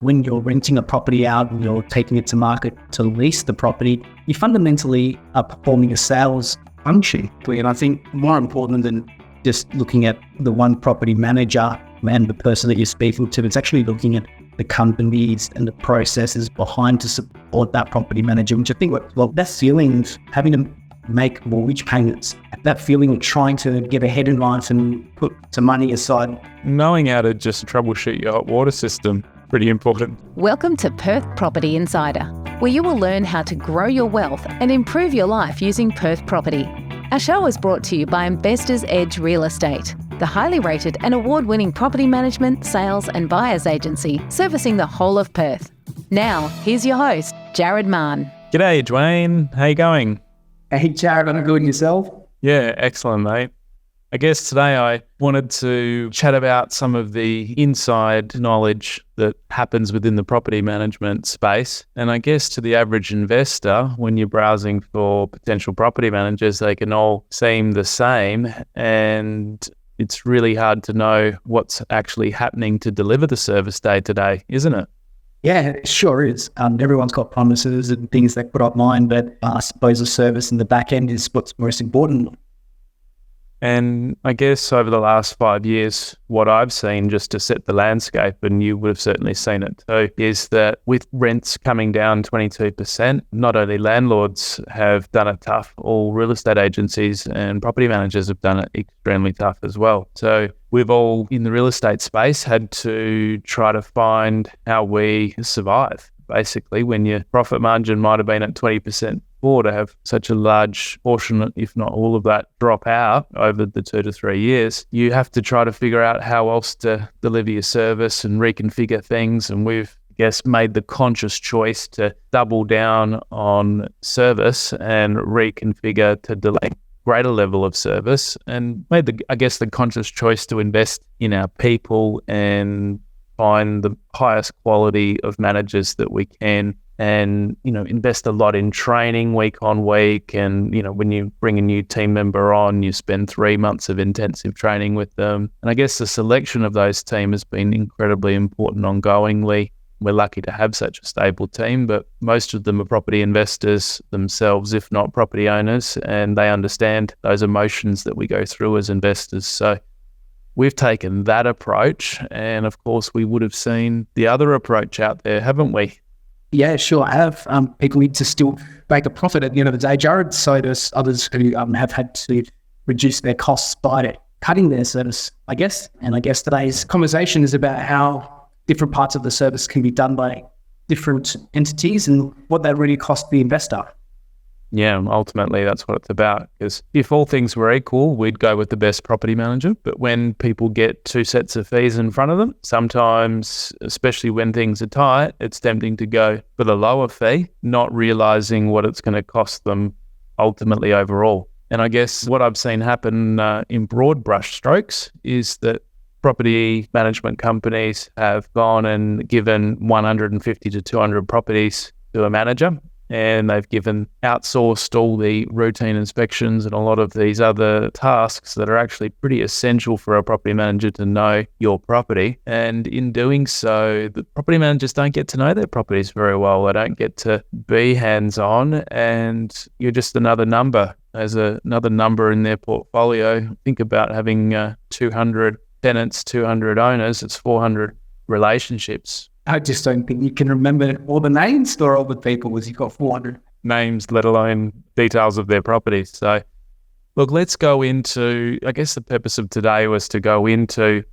when you're renting a property out and you're taking it to market to lease the property, you fundamentally are performing a sales function. And I think more important than just looking at the one property manager and the person that you're speaking to, it's actually looking at the companies and the processes behind to support that property manager, which I think, well, that feeling of having to make mortgage payments, that feeling of trying to get ahead in life and put some money aside. Knowing how to just troubleshoot your hot water system, pretty important. Welcome to Perth Property Insider, where you will learn how to grow your wealth and improve your life using Perth property. Our show is brought to you by Investors Edge Real Estate, the highly rated and award-winning property management, sales and buyers agency servicing the whole of Perth. Now, here's your host, Jared Mann. G'day, Jewayne. How you going? Hey, Jared, I'm good. And yourself? Yeah, excellent, mate. I guess today I wanted to chat about some of the inside knowledge that happens within the property management space. And I guess to the average investor, when you're browsing for potential property managers, they can all seem the same. And it's really hard to know what's actually happening to deliver the service day to day, isn't it? Yeah, it sure is. Everyone's got promises and things they put online, but I suppose the service in the back end is what's most important. And I guess over the last 5 years, what I've seen, just to set the landscape, and you would have certainly seen it too, is that with rents coming down 22%, not only landlords have done it tough, all real estate agencies and property managers have done it extremely tough as well. So we've all in the real estate space had to try to find how we survive. Basically, when your profit margin might have been at 20%, or to have such a large portion, if not all of that, drop out over the 2 to 3 years, you have to try to figure out how else to deliver your service and reconfigure things. And we've, I guess, made the conscious choice to double down on service and reconfigure to delay greater level of service, and made the conscious choice to invest in our people and find the highest quality of managers that we can, and invest a lot in training week on week. And when you bring a new team member on, you spend 3 months of intensive training with them. And I guess the selection of those team has been incredibly important ongoingly. We're lucky to have such a stable team, but most of them are property investors themselves, if not property owners, and they understand those emotions that we go through as investors. So we've taken that approach, and of course we would have seen the other approach out there, haven't we? Yeah, sure. I have. People need to still make a profit at the end of the day, Jared. So does others who have had to reduce their costs by cutting their service, I guess. And I guess today's conversation is about how different parts of the service can be done by different entities and what that really costs the investor. Yeah, ultimately that's what it's about. Because if all things were equal, we'd go with the best property manager. But when people get two sets of fees in front of them, sometimes, especially when things are tight, it's tempting to go for the lower fee, not realizing what it's going to cost them ultimately overall. And I guess what I've seen happen in broad brush strokes is that property management companies have gone and given 150 to 200 properties to a manager, and they've outsourced all the routine inspections and a lot of these other tasks that are actually pretty essential for a property manager to know your property. And in doing so, the property managers don't get to know their properties very well. They don't get to be hands-on, and you're just another number. As another number in their portfolio. Think about having 200 tenants, 200 owners, it's 400 relationships. I just don't think you can remember all the names or all the people as you've got 400 names, let alone details of their properties. So look, let's go into, I guess the purpose of today was to go into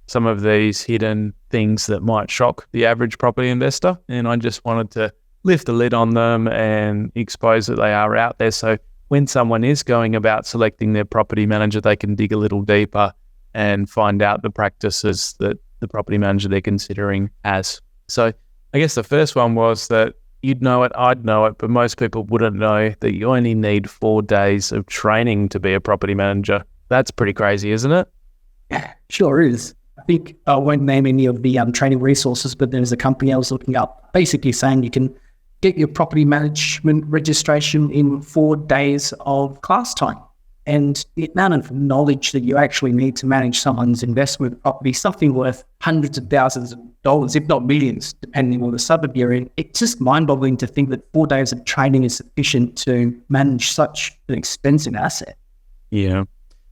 some of these hidden things that might shock the average property investor. And I just wanted to lift the lid on them and expose that they are out there. So when someone is going about selecting their property manager, they can dig a little deeper and find out the practices that the property manager they're considering has. So I guess the first one was that you'd know it, I'd know it, but most people wouldn't know that you only need 4 days of training to be a property manager. That's pretty crazy, isn't it? Yeah, sure is. I think I won't name any of the training resources, but there's a company I was looking up basically saying you can get your property management registration in 4 days of class time. And the amount of knowledge that you actually need to manage someone's investment property, something worth hundreds of thousands of dollars, if not millions, depending on the suburb you're in, it's just mind-boggling to think that 4 days of training is sufficient to manage such an expensive asset. Yeah.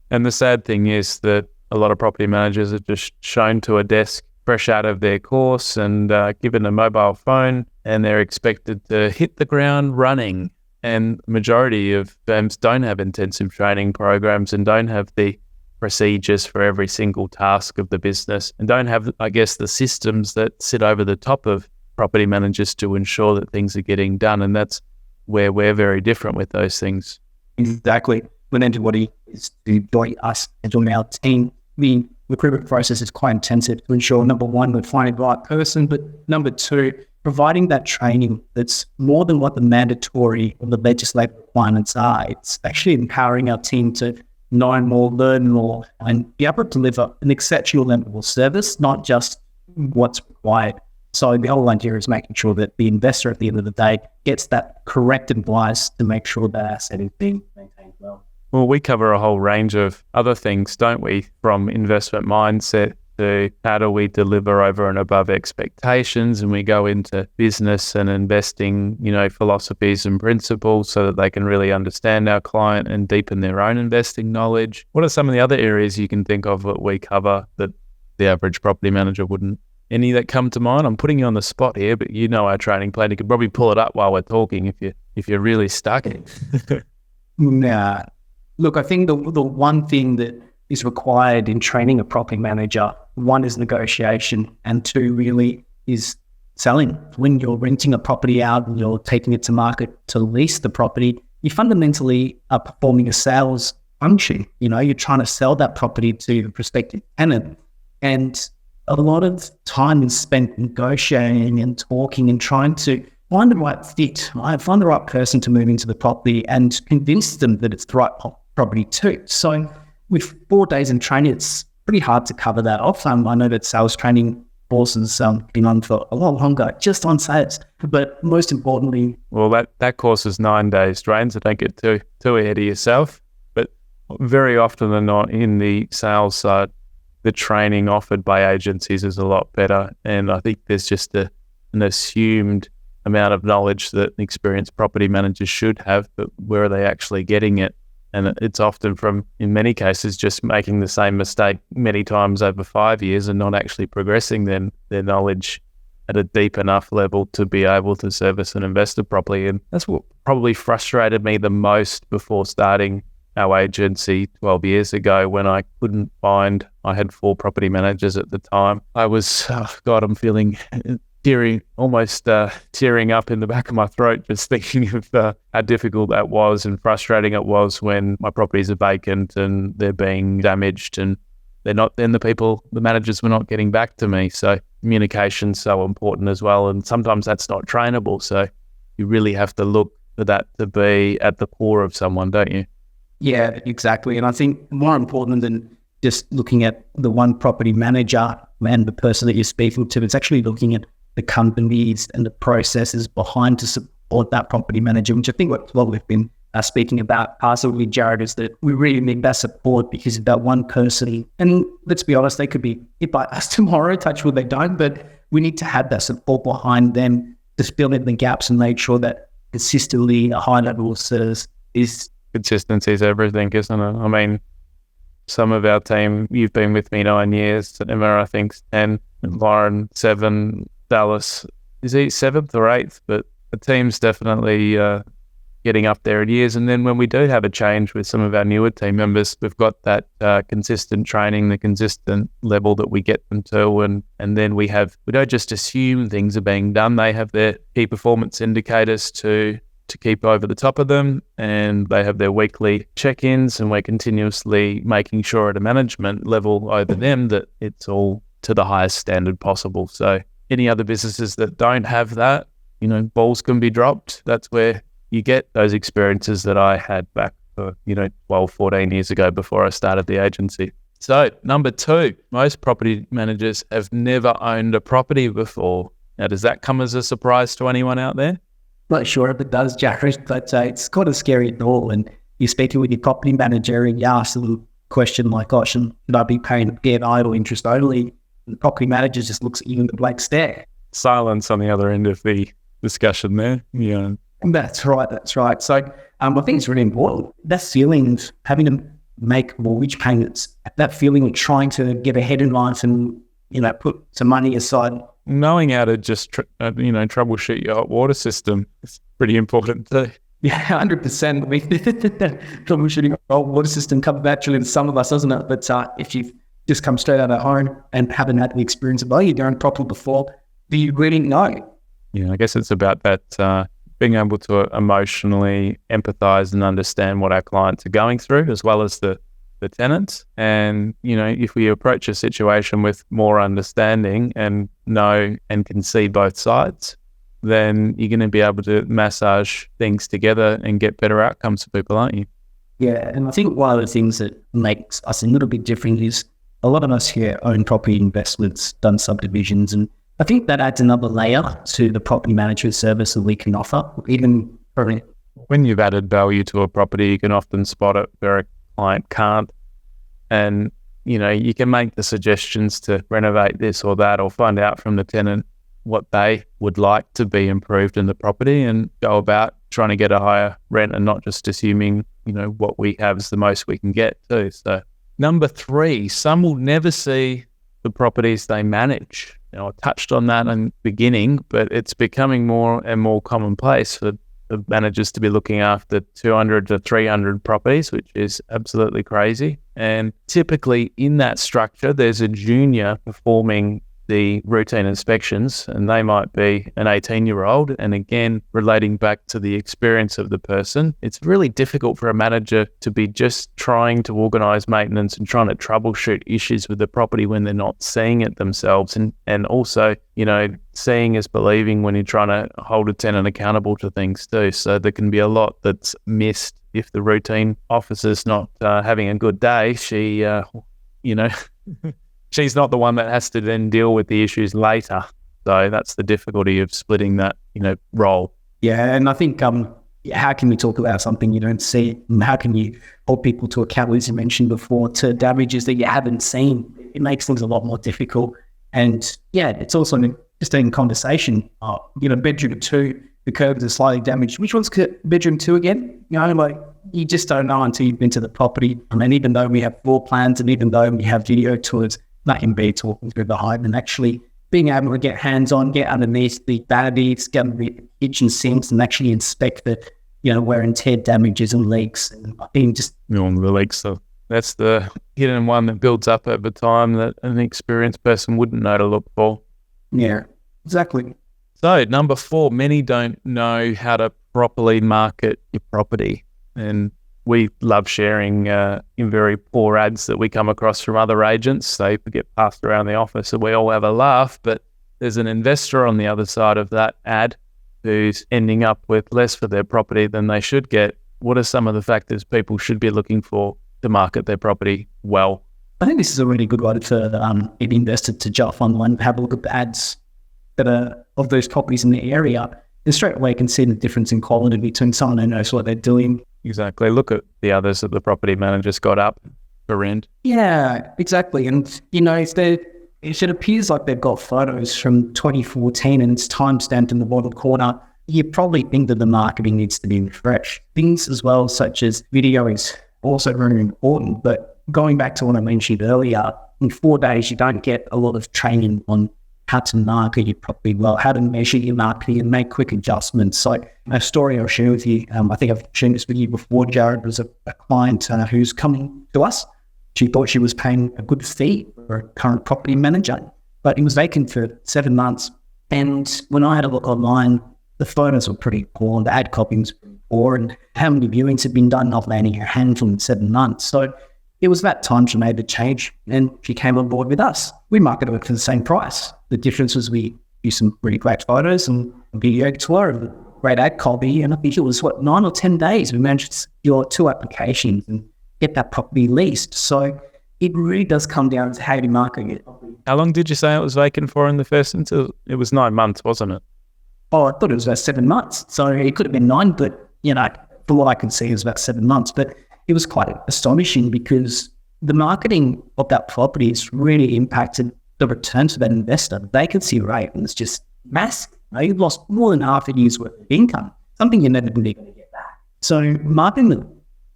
And the sad thing is that a lot of property managers are just shown to a desk fresh out of their course and given a mobile phone, and they're expected to hit the ground running. And the majority of firms don't have intensive training programs and don't have the procedures for every single task of the business, and don't have, I guess, the systems that sit over the top of property managers to ensure that things are getting done. And that's where we're very different with those things. Exactly. When anybody is to join us and join our team, the recruitment process is quite intensive to ensure, number one, we're finding the right person, but number two, providing that training that's more than what the mandatory or the legislative requirements are. It's actually empowering our team to know more, learn more, and be able to deliver an exceptional level of service, not just what's required. So the whole idea is making sure that the investor at the end of the day gets that correct advice to make sure that asset is being maintained well. Well, we cover a whole range of other things, don't we? From investment mindset to how do we deliver over and above expectations, and we go into business and investing, philosophies and principles so that they can really understand our client and deepen their own investing knowledge. What are some of the other areas you can think of that we cover that the average property manager wouldn't? Any that come to mind? I'm putting you on the spot here, but you know our training plan. You could probably pull it up while we're talking if you're really stuck. Nah. Look, I think the one thing that is required in training a property manager, one is negotiation, and two really is selling. When you're renting a property out and you're taking it to market to lease the property, you fundamentally are performing a sales function. You're trying to sell that property to the prospective tenant, and a lot of time is spent negotiating and talking and trying to find the right fit, right? Find the right person to move into the property and convince them that it's the right property too. So with 4 days in training, it's pretty hard to cover that off. I know that sales training courses been on for a lot longer, just on sales. But most importantly... Well, that course is 9 days, Jewayne, so don't get too ahead of yourself. But very often than not, in the sales side, the training offered by agencies is a lot better. And I think there's just an assumed amount of knowledge that experienced property managers should have, but where are they actually getting it? And it's often from, in many cases, just making the same mistake many times over 5 years and not actually progressing their knowledge at a deep enough level to be able to service an investor properly. And that's what probably frustrated me the most before starting our agency 12 years ago, when I couldn't find, I had 4 property managers at the time. I was, I'm feeling almost tearing up in the back of my throat just thinking of how difficult that was and frustrating it was when my properties are vacant and they're being damaged and the managers were not getting back to me. So communication's so important as well, and sometimes that's not trainable. So you really have to look for that to be at the core of someone, don't you? Yeah, exactly. And I think more important than just looking at the one property manager and the person that you're speaking to, it's actually looking at the companies and the processes behind to support that property manager, which I think what we've been speaking about partially, Jared, is that we really need that support because of that one person. And let's be honest, they could be hit by us tomorrow, touch wood they don't, but we need to have that support behind them to fill in the gaps and make sure that consistently a high level of service is... Consistency is everything, isn't it? I mean, some of our team, you've been with me 9 years, Emma, I think 10, Lauren 7, Dallas, is he 7th or 8th? But the team's definitely getting up there in years. And then when we do have a change with some of our newer team members, we've got that consistent training, the consistent level that we get them to. And then we don't just assume things are being done. They have their key performance indicators to keep over the top of them, and they have their weekly check-ins, and we're continuously making sure at a management level over them that it's all to the highest standard possible. So any other businesses that don't have that, balls can be dropped. That's where you get those experiences that I had back 12, 14 years ago before I started the agency. So number 2, most property managers have never owned a property before. Now, does that come as a surprise to anyone out there? Not sure if it does, Jared, but it's quite a scary thought. And, you're speaking with your property manager and you ask a little question like, "Oh, should I be paying P&I or interest only?" And the property manager just looks at you with a blank stare. Silence on the other end of the discussion there. Yeah. That's right. So I think it's really important. That feeling of having to make mortgage payments, that feeling of trying to get ahead in life and, put some money aside. Knowing how to just, troubleshoot your hot water system is pretty important too. Yeah, 100%. I mean, troubleshooting a hot water system comes naturally to some of us, doesn't it? But if you've just come straight out of home and haven't had the experience of your own property before, do you really know? Yeah, I guess it's about that being able to emotionally empathize and understand what our clients are going through, as well as the tenants. And, if we approach a situation with more understanding and know and can see both sides, then you're going to be able to massage things together and get better outcomes for people, aren't you? Yeah, and I think one of the things that makes us a little bit different is a lot of us here own property investments, done subdivisions, and I think that adds another layer to the property management service that we can offer. Even when you've added value to a property, you can often spot it where a client can't. And, you can make the suggestions to renovate this or that, or find out from the tenant what they would like to be improved in the property and go about trying to get a higher rent and not just assuming, what we have is the most we can get too. So number 3, some will never see the properties they manage. I touched on that in the beginning, but it's becoming more and more commonplace for the managers to be looking after 200 to 300 properties, which is absolutely crazy. And typically in that structure, there's a junior performing the routine inspections, and they might be an 18-year-old. And again, relating back to the experience of the person, it's really difficult for a manager to be just trying to organise maintenance and trying to troubleshoot issues with the property when they're not seeing it themselves. And also, seeing is believing when you're trying to hold a tenant accountable to things too. So there can be a lot that's missed if the routine officer's not having a good day. She, she's not the one that has to then deal with the issues later. So that's the difficulty of splitting that, role. Yeah, and I think how can we talk about something you don't see? How can you hold people to account, as you mentioned before, to damages that you haven't seen? It makes things a lot more difficult. And yeah, it's also just in conversation. Bedroom 2, the curbs are slightly damaged. Which one's bedroom 2 again? You just don't know until you've been to the property. And even though we have floor plans and even though we have video tours, that can be talking through the home and actually being able to get hands-on, get underneath the vanities, get underneath the kitchen sinks and actually inspect the, wear and tear damages and leaks. And I think just... the leaks, so that's the hidden one that builds up over time that an experienced person wouldn't know to look for. Yeah, exactly. So number 4, many don't know how to properly market your property. And we love sharing in very poor ads that we come across from other agents. They get passed around the office and we all have a laugh, but there's an investor on the other side of that ad who's ending up with less for their property than they should get. What are some of the factors people should be looking for to market their property well? I think this is a really good one for an investor to jump online and have a look at the ads that are of those properties in the area. And straight away you can see the difference in quality between someone who knows what they're doing. Exactly. Look at the others that the property manager's got up for rent. Yeah, exactly. And, if it appears like they've got photos from 2014 and it's time-stamped in the bottom corner, you probably think that the marketing needs to be refreshed. Things as well, such as video, is also very important. But going back to what I mentioned earlier, in 4 days, you don't get a lot of training on how to market your property well, how to measure your marketing and make quick adjustments. So a story I'll share with you, I think I've shared this with you before, Jared, was a client who's coming to us. She thought she was paying a good fee for a current property manager, but it was vacant for 7 months. And when I had a look online, the photos were pretty poor, the ad copy was pretty poor, and how many viewings had been done, not landing her handful in 7 months. So it was that time she made the change and she came on board with us. We marketed it for the same price. The difference was we used some really great photos and a video tour and great ad copy. And I think it was 9 or 10 days we managed to secure 2 applications and get that property leased. So it really does come down to how you market it. How long did you say it was vacant for in the first instance? It was 9 months, wasn't it? Oh, I thought it was about 7 months. So it could have been 9, but from what I can see, it was about 7 months. But it was quite astonishing because the marketing of that property has really impacted the return to that investor. The vacancy rate was just massive. You've lost more than half a year's worth of income, something you're never really going to get back. So marketing the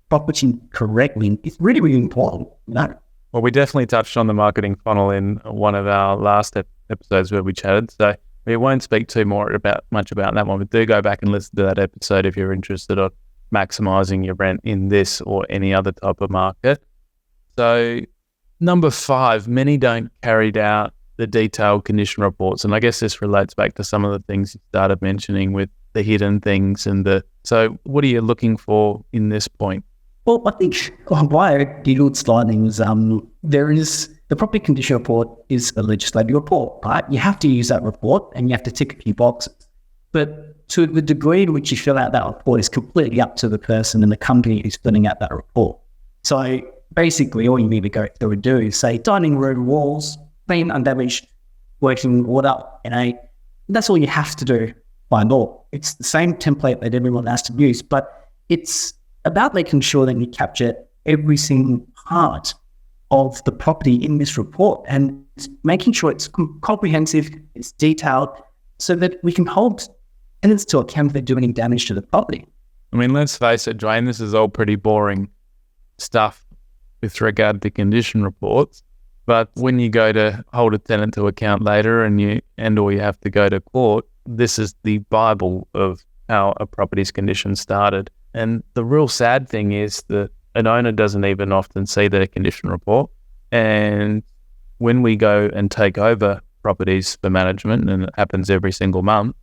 property correctly is really, really important. Well, we definitely touched on the marketing funnel in one of our last episodes where we chatted. So we won't speak much about that one, but do go back and listen to that episode if you're interested in maximizing your rent in this or any other type of market. So number 5, many don't carry out the detailed condition reports. And I guess this relates back to some of the things you started mentioning with the hidden things so what are you looking for in this point? Well, I think why I giggled slightly was the property condition report is a legislative report, right? You have to use that report and you have to tick a few boxes. But to the degree in which you fill out that report is completely up to the person and the company who's filling out that report. So basically all you need to go through and do is say dining room walls, clean, undamaged, working order, that's all you have to do by law. It's the same template that everyone has to use, but it's about making sure that you capture every single part of the property in this report and making sure it's comprehensive, it's detailed, so that we can hold tenants to account if they're doing any damage to the property. I mean, let's face it, Jewayne, this is all pretty boring stuff with regard to condition reports. But when you go to hold a tenant to account later or you have to go to court, this is the Bible of how a property's condition started. And the real sad thing is that an owner doesn't even often see their condition report. And when we go and take over properties for management, and it happens every single month,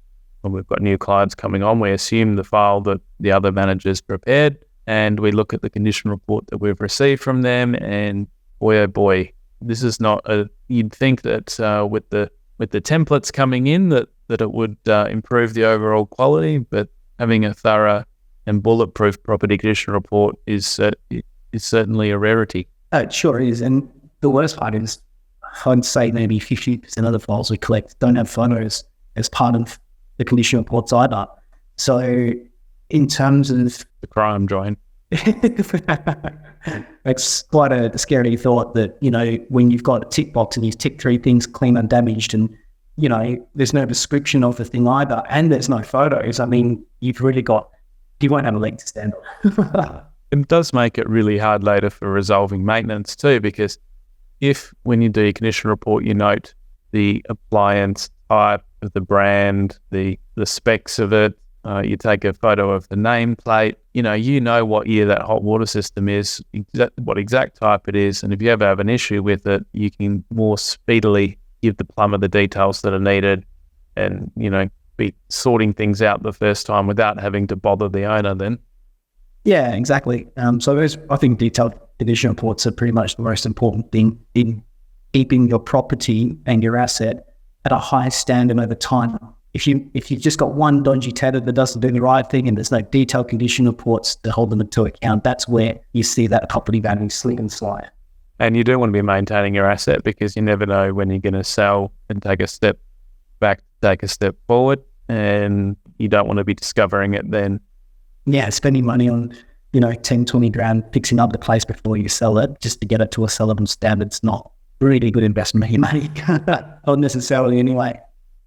when we've got new clients coming on, we assume the file that the other manager's prepared, and we look at the condition report that we've received from them, and boy, oh boy, this is not you'd think that with the templates coming in that it would improve the overall quality, but having a thorough and bulletproof property condition report is certainly a rarity. It sure is. And the worst part is, I'd say maybe 50% of the files we collect don't have photos as part of the condition reports either. So in terms of the crime, Jewayne. It's quite a scary thought that, when you've got a tick box and you tick 3 things, clean, undamaged, and, there's no description of the thing either, and there's no photos, I mean, you won't have a leg to stand on. It does make it really hard later for resolving maintenance too, because if when you do your condition report, you note the appliance type of the brand, the specs of it, you take a photo of the nameplate, you know what year that hot water system is, what exact type it is, and if you ever have an issue with it, you can more speedily give the plumber the details that are needed and, be sorting things out the first time without having to bother the owner then. Yeah, exactly. So I think detailed condition reports are pretty much the most important thing in keeping your property and your asset at a high standard over time. If you've just got one dodgy tenant that doesn't do the right thing and there's no detailed condition reports to hold them to account, that's where you see that property value slip and slide. And you do want to be maintaining your asset because you never know when you're going to sell and take a step back, take a step forward, and you don't want to be discovering it then. Yeah, spending money on, 10, 20 grand fixing up the place before you sell it just to get it to a sellable standard's not really good investment you make, not necessarily anyway.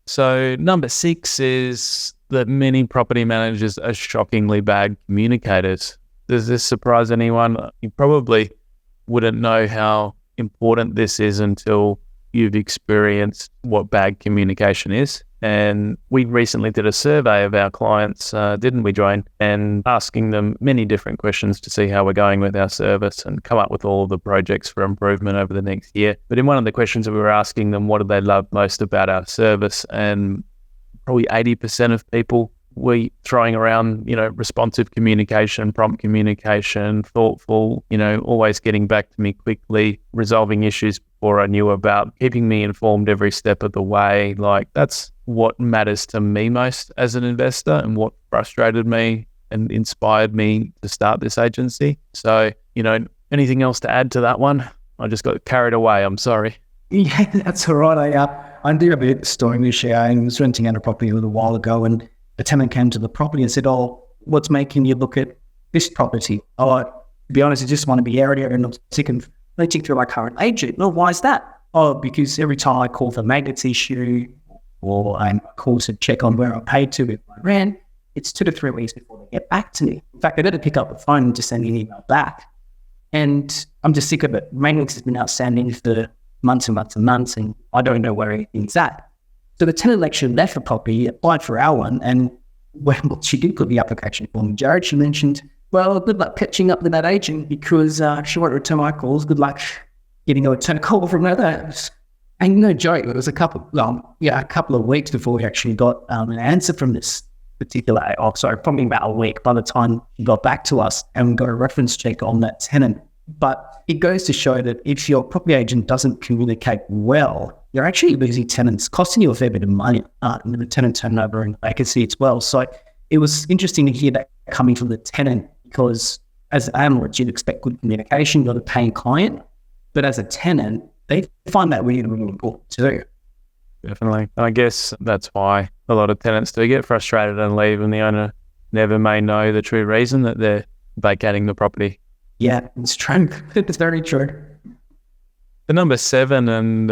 So number 6 is that many property managers are shockingly bad communicators. Does this surprise anyone? You probably wouldn't know how important this is until you've experienced what bad communication is. And we recently did a survey of our clients, didn't we, Jewayne? And asking them many different questions to see how we're going with our service and come up with all of the projects for improvement over the next year. But in one of the questions, we were asking them what do they love most about our service, and probably 80% of people were throwing around, responsive communication, prompt communication, thoughtful, always getting back to me quickly, resolving issues before I knew about, keeping me informed every step of the way. Like, that's what matters to me most as an investor and what frustrated me and inspired me to start this agency. So, anything else to add to that one? I just got carried away. I'm sorry. Yeah, that's all right. I do have a story to share. I was renting out a property a little while ago, and a tenant came to the property and said, "Oh, what's making you look at this property. Oh, to be honest, I just want to be area and I'm sick of renting through my current agent. Well, why is that? Oh, because every time I call for maintenance issue or I call to check on where I paid to with my rent, it's 2 to 3 weeks before they get back to me. In fact, I got to pick up the phone and just send me an email back. And I'm just sick of it. Maintenance has been outstanding for months and months and months, and I don't know where anything's at. So the tenant actually left the property, applied for our one, and when she did put the application form in Jared, she mentioned, well, good luck catching up with that agent because she won't return my calls. Good luck getting a return call from her. And no joke, it was a couple of weeks before we actually got an answer from this particular, probably about a week by the time she got back to us and we got a reference check on that tenant. But it goes to show that if your property agent doesn't communicate well, you're actually losing tenants, costing you a fair bit of money in the tenant turnover and vacancy as well. So it was interesting to hear that coming from the tenant because as a landlord, you'd expect good communication, you're the paying client. But as a tenant, they find that really, really important too. Definitely. I guess that's why a lot of tenants do get frustrated and leave, and the owner never may know the true reason that they're vacating the property. Yeah, it's true. It's very true. The number 7, and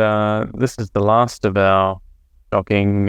this is the last of our shocking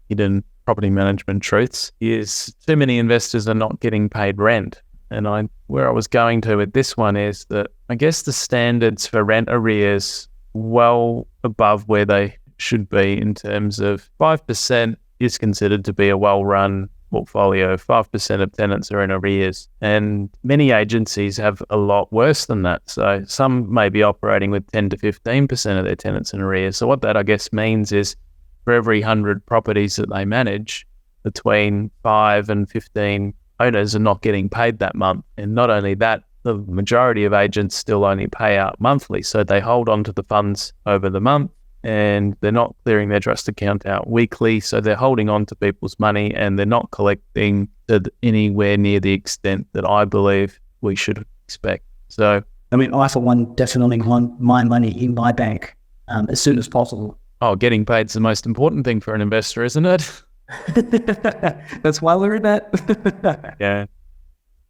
hidden property management truths, is too many investors are not getting paid rent. And where I was going to with this one is that I guess the standards for rent arrears well above where they should be in terms of 5% is considered to be a well-run portfolio. 5% of tenants are in arrears, and many agencies have a lot worse than that. So some may be operating with 10 to 15% of their tenants in arrears. So what that I guess means is for every 100 properties that they manage, between 5 and 15 owners are not getting paid that month. And not only that, the majority of agents still only pay out monthly. So they hold on to the funds over the month and they're not clearing their trust account out weekly. So they're holding on to people's money and they're not collecting to anywhere near the extent that I believe we should expect. So, I mean, I, for one, definitely want my money in my bank as soon as possible. Oh, getting paid is the most important thing for an investor, isn't it? That's why we're in that. Yeah.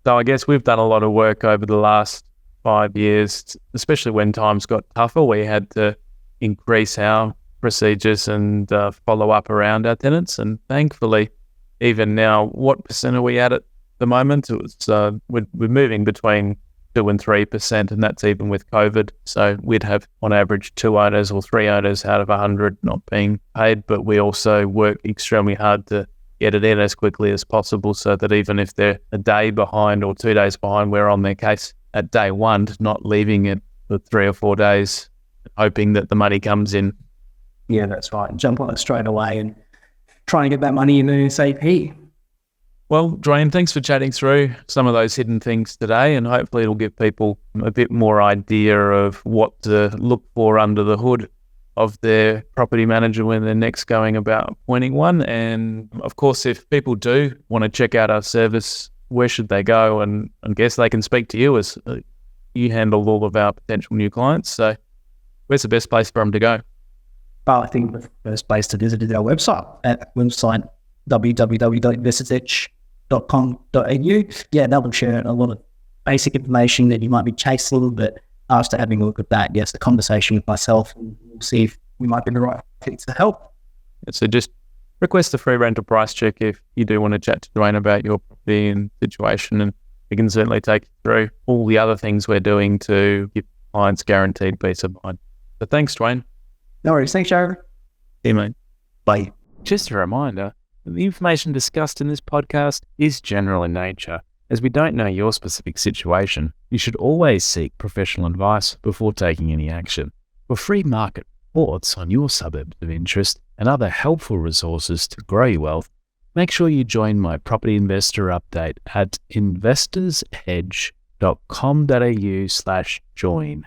So I guess we've done a lot of work over the last 5 years, especially when times got tougher. We had to increase our procedures and follow up around our tenants. And thankfully, even now, what percent are we at the moment? We're moving between 2 and 3%, and that's even with COVID. So we'd have on average 2 owners or 3 owners out of 100 not being paid, but we also work extremely hard to get it in as quickly as possible so that even if they're a day behind or 2 days behind, we're on their case at day 1, not leaving it for 3 or 4 days, hoping that the money comes in. Yeah, that's right. Jump on it straight away and try and get that money in ASAP. Well, Jewayne, thanks for chatting through some of those hidden things today, and hopefully it'll give people a bit more idea of what to look for under the hood of their property manager when they're next going about appointing one. And of course, if people do want to check out our service, where should they go? And I guess they can speak to you as you handle all of our potential new clients. So where's the best place for them to go? Well, I think the first place to visit is our website at www.investorsedge.com.au. Yeah, that will share a lot of basic information that you might be chasing, but after having a look at that, yes, the conversation with myself, and we'll see if we might be the right fit to help. So just request a free rental price check if you do want to chat to Jewayne about your property and situation, and we can certainly take you through all the other things we're doing to give clients guaranteed peace of mind. So thanks, Jewayne. No worries. Thanks, Jared. See you, mate. Bye. Just a reminder, the information discussed in this podcast is general in nature. As we don't know your specific situation, you should always seek professional advice before taking any action. For free market reports on your suburbs of interest and other helpful resources to grow your wealth, make sure you join my property investor update at investorsedge.com.au/join.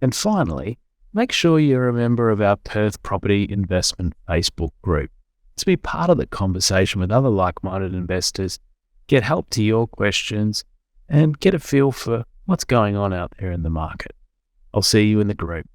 And finally, make sure you're a member of our Perth Property Investment Facebook group to be part of the conversation with other like-minded investors, get help to your questions, and get a feel for what's going on out there in the market. I'll see you in the group.